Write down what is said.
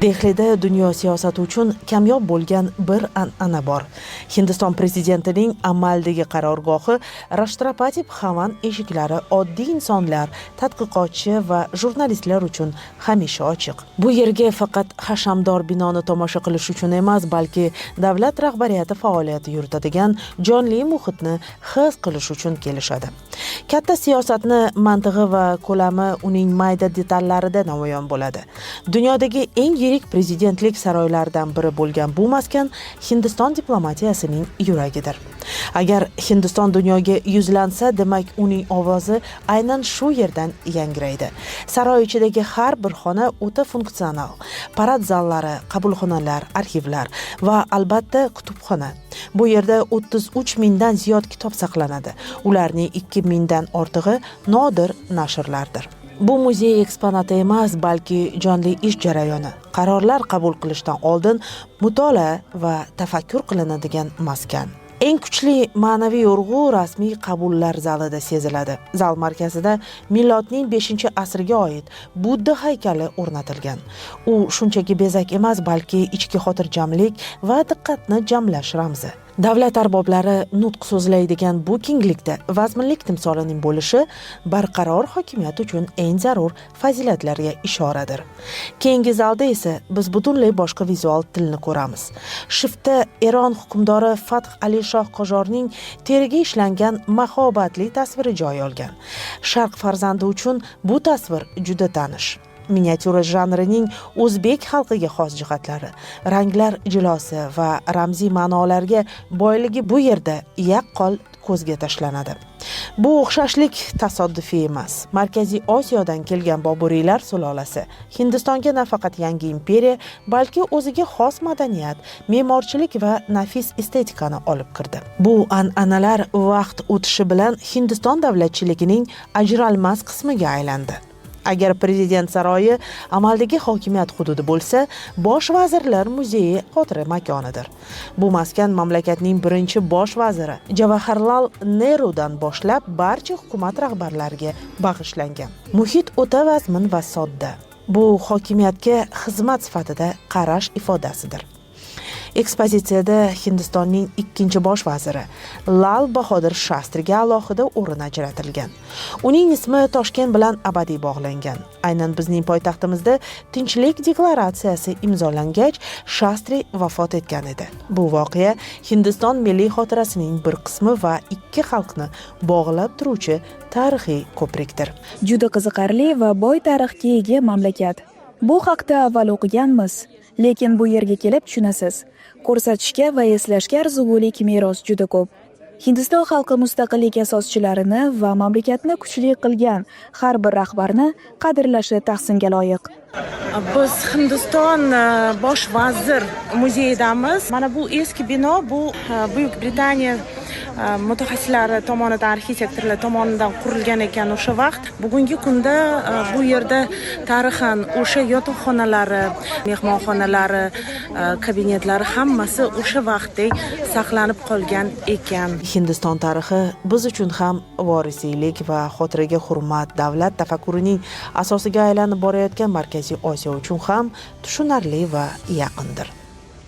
Dehlida dunyo siyosati uchun kamyob bo'lgan bir an'ana bor. Hindiston prezidentining amaldagi qarorgohi Rashtrapati Bhavan eshiklari oddiy insonlar, tadqiqotchi va jurnalistlar uchun hamisha ochiq. Bu yerga faqat hashamdor binoni tomosha qilish uchun emas, balki davlat rahbariyati faoliyati yuritadigan jonli muhitni his qilish uchun kelishadi. Katta siyosatni mantig'i va ko'lami uning mayda detallarida namoyon bo'ladi. Dunyodagi eng yirik prezidentlik saroylaridan biri bo'lgan bu maskan Hindiston diplomatiyasining yuragidir. Agar Hindiston dunyoga yuzlansa, demak uning ovozi aynan shu yerdan yangraydi. Saroy ichidagi har bir xona o'ta funksional. Parad zallari, qabulxonalar, arxivlar va albatta kutubxona. Bu yerda 33 mingdan ziyod kitob saqlanadi. Ularning 2 mingdan ortig'i nodir nashrlardir. Bu muzey eksponati emas, balki jonli ish jarayoni. Qarorlar qabul qilishdan oldin mutolaa va tafakkur qilinadigan maskan. Eng kuchli ma'naviy urg'u rasmiy qabullar zalida seziladi. Zal markazida milodning 5-asrga oid Budda haykali o'rnatilgan. U shunchaki bezak emas, balki ichki xotirjamlik va diqqatni jamlash ramzi. Davlat arboblari nutq so'zlaydigan bu kenglikda vazminlik timsolining bo'lishi barqaror hokimiyat uchun eng zarur fazilatlarga ishoradir. Keyingi zalda esa biz butunlay boshqa vizual tilni ko'ramiz. Shiftda Eron hukmdori Fath Ali Shoh Qojorning teriga ishlangan mahobatli tasviri joy olgan. Sharq farzandi uchun bu tasvir juda tanish. Miniatyura janrining o'zbek xalqiga xos jihatlari, ranglar jilosi va ramziy ma'nolarga boyligi bu yerda yaqqol ko'zga tashlanadi. Bu o'xshashlik tasodifiy emas. Markaziy Osiyodan kelgan Boburiylar sulolasi Hindistonga nafaqat yangi imperiya, balki o'ziga xos madaniyat, me'morchilik va nafis estetikani olib kirdi. Bu an'analar vaqt o'tishi bilan Hindiston davlatchiligining ajralmas qismiga aylandi. Agar prezident saroyi amaldagi hokimiyat hududi bo'lsa, bosh vazirlar muzeyi xotira makonidir. Bu maskan mamlakatning birinchi bosh vaziri Javaharlal Nehrudan boshlab barcha hukumat rahbarlariga bag'ishlangan. Muhit o'ta vazmin va sodda. Bu hokimiyatga xizmat sifatida qarash ifodasidir. Ekspozitsiyada Hindistonning ikkinchi bosh vaziri Lal Bahodir Shastriga alohida o'rin ajratilgan. Uning ismi Toshkent bilan abadiy bog'langan. Aynan bizning poytaxtimizda Tinchlik deklaratsiyasi imzolangach, Shastri vafot etgan edi. Bu voqea Hindiston milliy xotirasining bir qismi va ikki xalqni bog'lab turuvchi tarixiy ko'prikdir. Juda qiziqarli va boy tarixga ega mamlakat. Bu haqda avval o'qiganmiz, lekin bu yerga kelib tushunasiz. Ko'rsatishga va eslashga arzugulik meros juda ko'p. Hindiston xalqi mustaqillik asoschilarini va mamlakatni kuchli qilgan har bir rahbarni qadrlashi tahsinga loyiq. Biz Hindiston bosh vazir muzeyidamiz. Mana bu eski bino, bu Buyuk Britaniya mutaxassislari tomonidan, arxitektorlar tomonidan qurilgan ekan o'sha vaqt. Bugungi kunda bu yerda tarixan o'sha yotoqxonalari, mehmonxonalari, kabinetlari hammasi o'sha vaqtdek saqlanib qolgan ekan. Hindiston tarixi biz uchun ham vorisiylik va xotiraga hurmat, davlat tafakkurining asosiga aylanib borayotgan Markaziy Osiyo uchun ham tushunarli va yaqindir.